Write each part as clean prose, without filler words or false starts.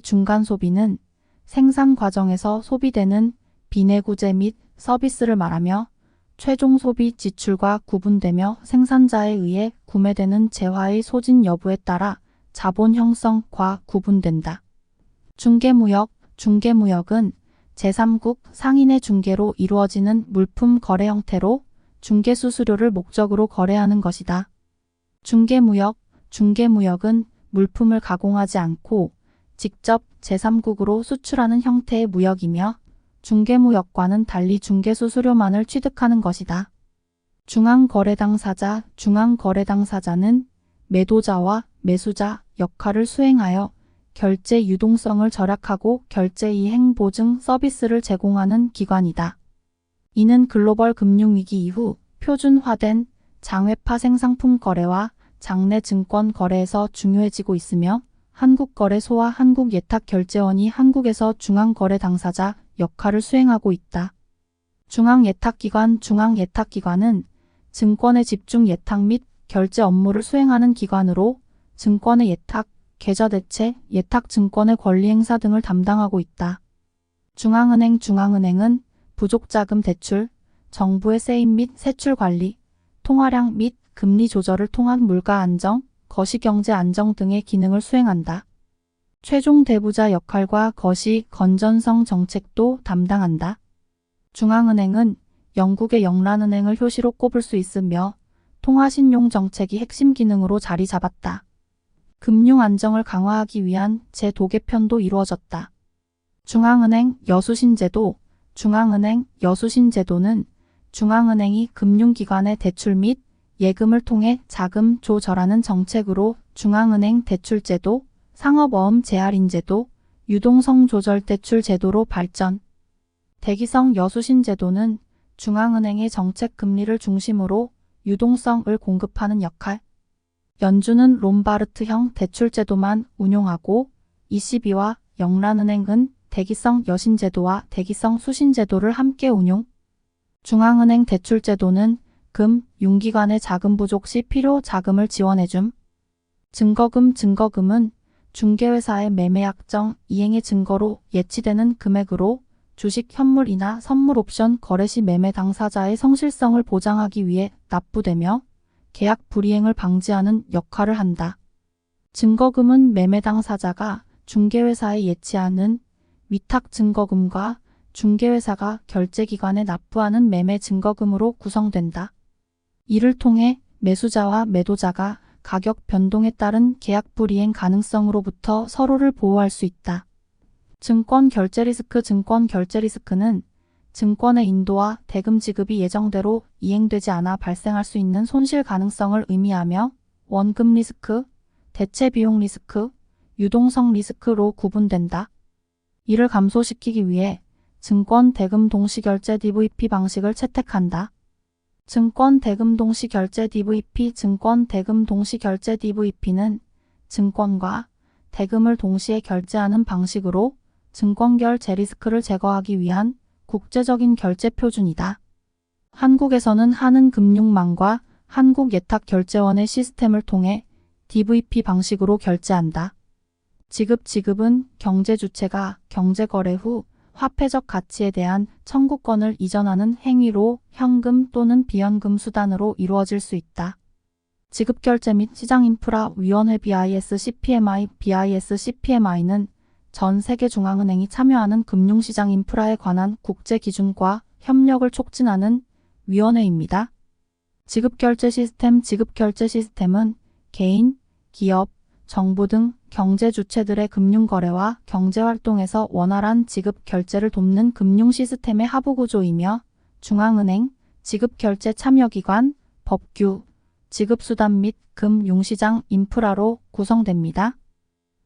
중간소비는 생산 과정에서 소비되는 비내구재 및 서비스를 말하며 최종 소비 지출과 구분되며 생산자에 의해 구매되는 재화의 소진 여부에 따라 자본 형성과 구분된다. 중개무역은 제3국 상인의 중개로 이루어지는 물품 거래 형태로 중개수수료를 목적으로 거래하는 것이다. 중개무역은 물품을 가공하지 않고 직접 제3국으로 수출하는 형태의 무역이며 중개무역과는 달리 중개수수료만을 취득하는 것이다. 중앙거래당사자는 매도자와 매수자 역할을 수행하여 결제 유동성을 절약하고 결제 이행 보증 서비스를 제공하는 기관이다. 이는 글로벌 금융위기 이후 표준화된 장외파 생산품 거래와 장내 증권 거래에서 중요해지고 있으며 한국거래소와 한국예탁결제원이 한국에서 중앙거래 당사자 역할을 수행하고 있다. 중앙예탁기관은 증권의 집중 예탁 및 결제 업무를 수행하는 기관으로 증권의 예탁, 계좌대체, 예탁증권의 권리행사 등을 담당하고 있다. 중앙은행은 부족자금 대출, 정부의 세입 및 세출 관리, 통화량 및 금리 조절을 통한 물가 안정, 거시경제 안정 등의 기능을 수행한다. 최종 대부자 역할과 거시 건전성 정책도 담당한다. 중앙은행은 영국의 영란은행을 효시로 꼽을 수 있으며 통화신용 정책이 핵심 기능으로 자리 잡았다. 금융 안정을 강화하기 위한 재도개편도 이루어졌다. 중앙은행 여수신제도는 중앙은행이 금융기관의 대출 및 예금을 통해 자금 조절하는 정책으로 중앙은행 대출제도, 상업어음 재할인제도, 유동성 조절 대출 제도로 발전. 대기성 여수신제도는 중앙은행의 정책 금리를 중심으로 유동성을 공급하는 역할. 연준은 롬바르트형 대출제도만 운용하고 ECB와 영란은행은 대기성 여신제도와 대기성 수신제도를 함께 운용. 중앙은행 대출제도는 금융기관의 자금 부족 시 필요 자금을 지원해줌. 증거금은 중개회사의 매매약정 이행의 증거로 예치되는 금액으로 주식 현물이나 선물 옵션 거래 시 매매 당사자의 성실성을 보장하기 위해 납부되며 계약 불이행을 방지하는 역할을 한다. 증거금은 매매 당사자가 중개회사에 예치하는 위탁 증거금과 중개회사가 결제기관에 납부하는 매매 증거금으로 구성된다. 이를 통해 매수자와 매도자가 가격 변동에 따른 계약 불이행 가능성으로부터 서로를 보호할 수 있다. 증권 결제 리스크는 증권의 인도와 대금 지급이 예정대로 이행되지 않아 발생할 수 있는 손실 가능성을 의미하며 원금 리스크, 대체 비용 리스크, 유동성 리스크로 구분된다. 이를 감소시키기 위해 증권 대금 동시결제 DVP 방식을 채택한다. 증권 대금 동시결제 DVP는 증권과 대금을 동시에 결제하는 방식으로 증권결 재리스크를 제거하기 위한 국제적인 결제 표준이다. 한국에서는 한은금융망과 한국예탁결제원의 시스템을 통해 DVP 방식으로 결제한다. 지급은 경제주체가 경제거래 후 화폐적 가치에 대한 청구권을 이전하는 행위로 현금 또는 비현금 수단으로 이루어질 수 있다. 지급결제 및 시장인프라위원회 BISCPMI는 전 세계 중앙은행이 참여하는 금융시장 인프라에 관한 국제 기준과 협력을 촉진하는 위원회입니다. 지급결제 시스템은 개인, 기업, 정부 등 경제 주체들의 금융거래와 경제활동에서 원활한 지급 결제를 돕는 금융 시스템의 하부구조이며 중앙은행, 지급결제 참여기관, 법규, 지급수단 및 금융시장 인프라로 구성됩니다.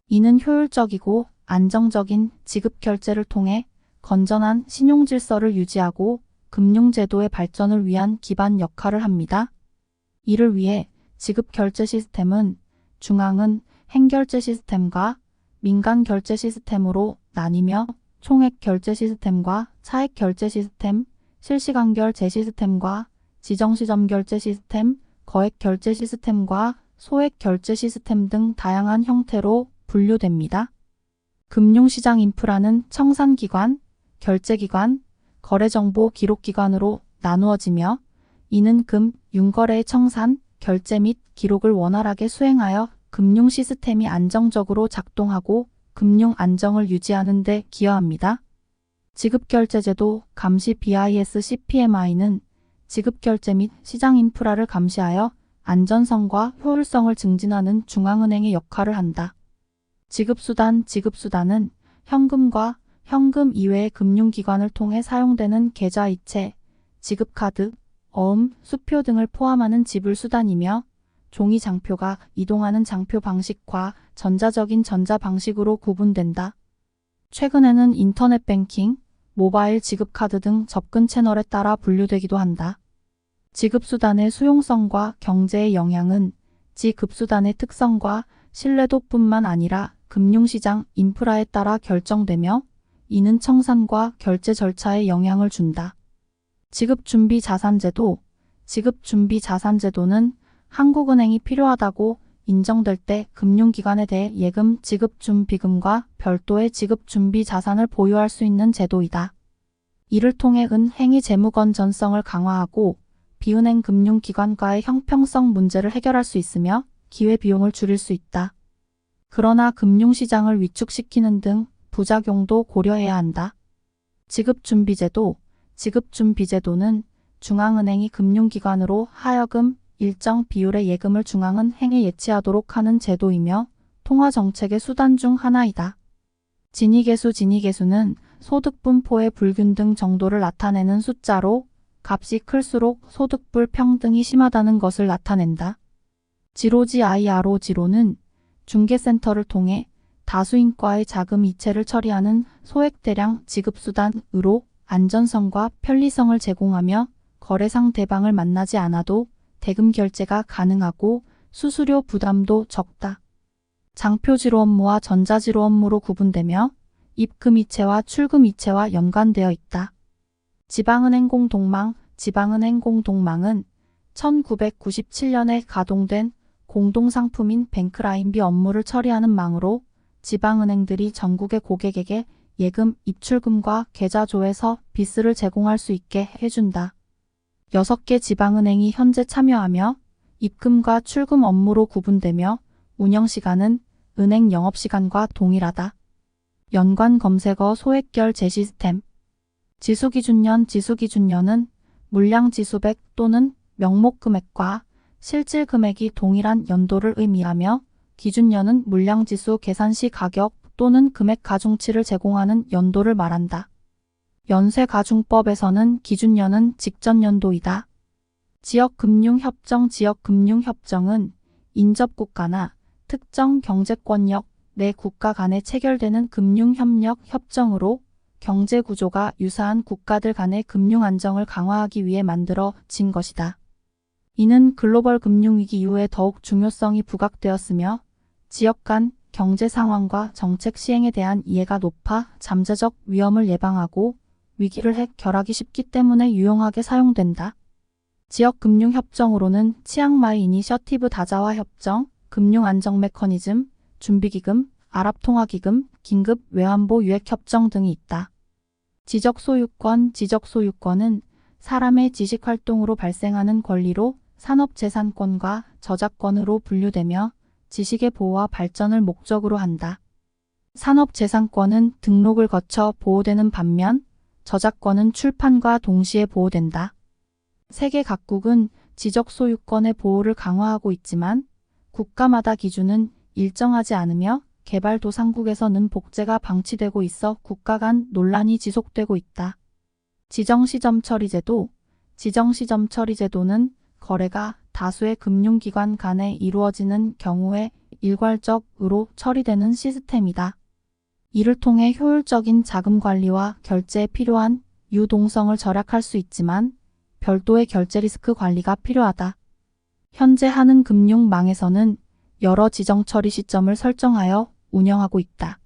이는 효율적이고 안정적인 지급결제를 통해 건전한 신용질서를 유지하고 금융제도의 발전을 위한 기반 역할을 합니다. 이를 위해 지급결제 시스템은 중앙은 행결제 시스템과 민간 결제 시스템으로 나뉘며 총액 결제 시스템과 차액 결제 시스템, 실시간 결제 시스템과 지정시점 결제 시스템, 거액 결제 시스템과 소액 결제 시스템 등 다양한 형태로 분류됩니다. 금융시장 인프라는 청산기관, 결제기관, 거래정보 기록기관으로 나누어지며 이는 융거래의 청산, 결제 및 기록을 원활하게 수행하여 금융 시스템이 안정적으로 작동하고 금융 안정을 유지하는 데 기여합니다. 지급결제제도 감시 BIS CPMI는 지급결제 및 시장 인프라를 감시하여 안전성과 효율성을 증진하는 중앙은행의 역할을 한다. 지급수단은 현금과 현금 이외의 금융기관을 통해 사용되는 계좌이체, 지급카드, 어음, 수표 등을 포함하는 지불수단이며 종이 장표가 이동하는 장표 방식과 전자적인 전자 방식으로 구분된다. 최근에는 인터넷 뱅킹, 모바일 지급카드 등 접근 채널에 따라 분류되기도 한다. 지급수단의 수용성과 경제의 영향은 지급수단의 특성과 신뢰도뿐만 아니라 금융시장 인프라에 따라 결정되며 이는 청산과 결제 절차에 영향을 준다. 지급준비자산제도 지급준비자산제도는 한국은행이 필요하다고 인정될 때 금융기관에 대해 예금 지급준비금과 별도의 지급준비자산을 보유할 수 있는 제도이다. 이를 통해 은행이 재무 건전성을 강화하고 비은행 금융기관과의 형평성 문제를 해결할 수 있으며 기회비용을 줄일 수 있다. 그러나 금융시장을 위축시키는 등 부작용도 고려해야 한다. 지급준비제도는 중앙은행이 금융기관으로 하여금 일정 비율의 예금을 중앙은행에 예치하도록 하는 제도이며 통화정책의 수단 중 하나이다. 지니계수는 소득분포의 불균등 정도를 나타내는 숫자로 값이 클수록 소득 불평등이 심하다는 것을 나타낸다. 지로는 중개센터를 통해 다수인과의 자금 이체를 처리하는 소액대량 지급수단으로 안전성과 편리성을 제공하며 거래상 대방을 만나지 않아도 대금 결제가 가능하고 수수료 부담도 적다. 장표지로 업무와 전자지로 업무로 구분되며 입금 이체와 출금 이체와 연관되어 있다. 지방은행 공동망은 1997년에 가동된 공동상품인 뱅크라인비 업무를 처리하는 망으로 지방은행들이 전국의 고객에게 예금 입출금과 계좌조에서 비스를 제공할 수 있게 해준다. 6개 지방은행이 현재 참여하며 입금과 출금 업무로 구분되며 운영시간은 은행 영업시간과 동일하다. 연관 검색어 소액결제 시스템 지수기준년은 물량 지수백 또는 명목 금액과 실질 금액이 동일한 연도를 의미하며 기준년은 물량지수 계산 시 가격 또는 금액 가중치를 제공하는 연도를 말한다. 연쇄가중법에서는 기준년은 직전연도이다. 지역금융협정은 인접국가나 특정 경제권역 내 국가 간에 체결되는 금융협력 협정으로 경제구조가 유사한 국가들 간의 금융안정을 강화하기 위해 만들어진 것이다. 이는 글로벌 금융위기 이후에 더욱 중요성이 부각되었으며 지역 간 경제 상황과 정책 시행에 대한 이해가 높아 잠재적 위험을 예방하고 위기를 해결하기 쉽기 때문에 유용하게 사용된다. 지역금융협정으로는 치앙마이 이니셔티브 다자화 협정, 금융안정 메커니즘, 준비기금, 아랍통화기금, 긴급 외환보 유액협정 등이 있다. 지적소유권은 사람의 지식활동으로 발생하는 권리로 산업재산권과 저작권으로 분류되며 지식의 보호와 발전을 목적으로 한다. 산업재산권은 등록을 거쳐 보호되는 반면 저작권은 출판과 동시에 보호된다. 세계 각국은 지적소유권의 보호를 강화하고 있지만 국가마다 기준은 일정하지 않으며 개발도상국에서는 복제가 방치되고 있어 국가 간 논란이 지속되고 있다. 지정시점처리제도는 거래가 다수의 금융기관 간에 이루어지는 경우에 일괄적으로 처리되는 시스템이다. 이를 통해 효율적인 자금 관리와 결제에 필요한 유동성을 절약할 수 있지만 별도의 결제 리스크 관리가 필요하다. 현재 하는 금융망에서는 여러 지정 처리 시점을 설정하여 운영하고 있다.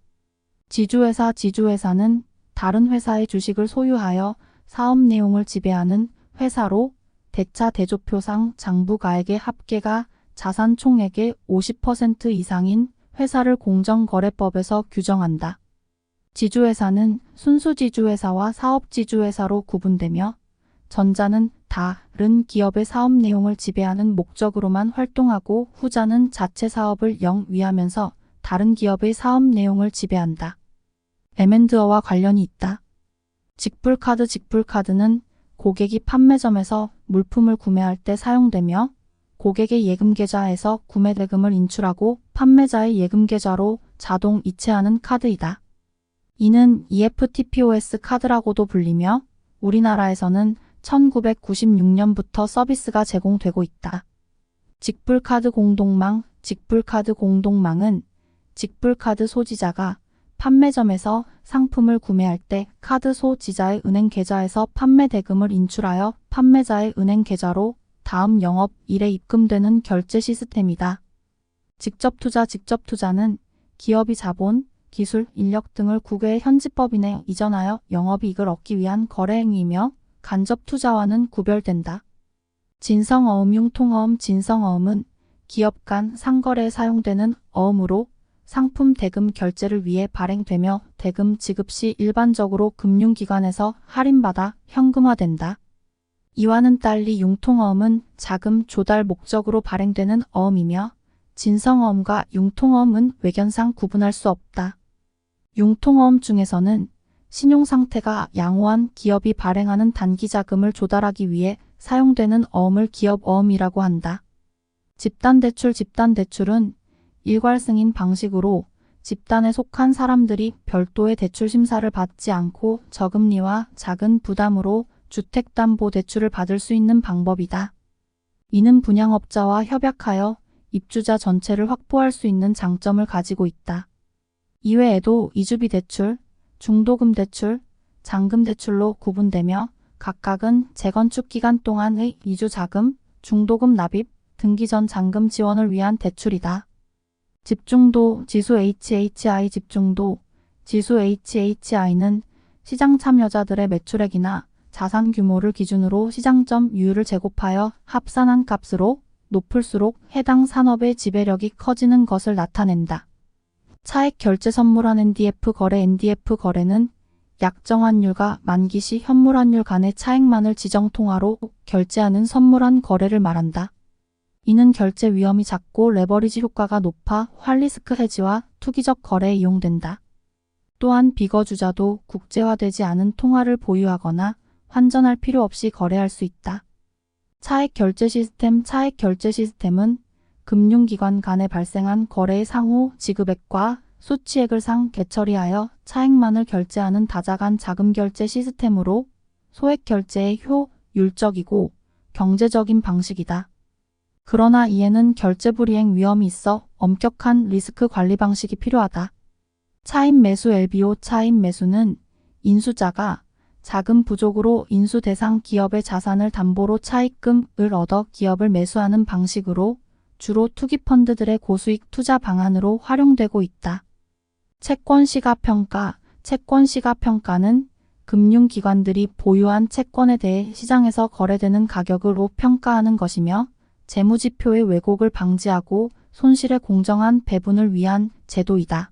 지주회사는 다른 회사의 주식을 소유하여 사업 내용을 지배하는 회사로 대차 대조표상 장부가액의 합계가 자산 총액의 50% 이상인 회사를 공정거래법에서 규정한다. 지주회사는 순수지주회사와 사업지주회사로 구분되며 전자는 다른 기업의 사업 내용을 지배하는 목적으로만 활동하고 후자는 자체 사업을 영위하면서 다른 기업의 사업 내용을 지배한다. M&A와 관련이 있다. 직불카드는 고객이 판매점에서 물품을 구매할 때 사용되며 고객의 예금계좌에서 구매대금을 인출하고 판매자의 예금계좌로 자동 이체하는 카드이다. 이는 EFT-POS 카드라고도 불리며 우리나라에서는 1996년부터 서비스가 제공되고 있다. 직불카드 공동망은 직불카드 소지자가 판매점에서 상품을 구매할 때 카드 소지자의 은행 계좌에서 판매 대금을 인출하여 판매자의 은행 계좌로 다음 영업일에 입금되는 결제 시스템이다. 직접투자는 기업이 자본, 기술, 인력 등을 국외의 현지법인에 이전하여 영업이익을 얻기 위한 거래 행위이며 간접 투자와는 구별된다. 진성어음, 융통어음. 진성어음은 기업 간 상거래에 사용되는 어음으로 상품 대금 결제를 위해 발행되며 대금 지급 시 일반적으로 금융기관에서 할인받아 현금화된다. 이와는 달리 융통어음은 자금 조달 목적으로 발행되는 어음이며 진성어음과 융통어음은 외견상 구분할 수 없다. 융통어음 중에서는 신용상태가 양호한 기업이 발행하는 단기자금을 조달하기 위해 사용되는 어음을 기업어음이라고 한다. 집단대출은 일괄승인 방식으로 집단에 속한 사람들이 별도의 대출 심사를 받지 않고 저금리와 작은 부담으로 주택담보대출을 받을 수 있는 방법이다. 이는 분양업자와 협약하여 입주자 전체를 확보할 수 있는 장점을 가지고 있다. 이외에도 이주비 대출, 중도금 대출, 잔금 대출로 구분되며 각각은 재건축 기간 동안의 이주 자금, 중도금 납입, 등기 전 잔금 지원을 위한 대출이다. 집중도 지수 HHI 지수 HHI는 시장 참여자들의 매출액이나 자산 규모를 기준으로 시장점유율을 제곱하여 합산한 값으로 높을수록 해당 산업의 지배력이 커지는 것을 나타낸다. 차액 결제 선물한 NDF 거래 NDF 거래는 약정환율과 만기시 현물환율 간의 차액만을 지정통화로 결제하는 선물한 거래를 말한다. 이는 결제 위험이 작고 레버리지 효과가 높아 활리스크 해지와 투기적 거래에 이용된다. 또한 비거주자도 국제화되지 않은 통화를 보유하거나 환전할 필요 없이 거래할 수 있다. 차액 결제 시스템은 금융기관 간에 발생한 거래의 상호 지급액과 수취액을 상계처리하여 차액만을 결제하는 다자간 자금결제 시스템으로 소액 결제에 효율적이고 경제적인 방식이다. 그러나 이에는 결제 불이행 위험이 있어 엄격한 리스크 관리 방식이 필요하다. 차입 매수 LBO 차입 매수는 인수자가 자금 부족으로 인수 대상 기업의 자산을 담보로 차입금을 얻어 기업을 매수하는 방식으로 주로 투기펀드들의 고수익 투자 방안으로 활용되고 있다. 채권시가평가는 금융기관들이 보유한 채권에 대해 시장에서 거래되는 가격으로 평가하는 것이며 재무지표의 왜곡을 방지하고 손실의 공정한 배분을 위한 제도이다.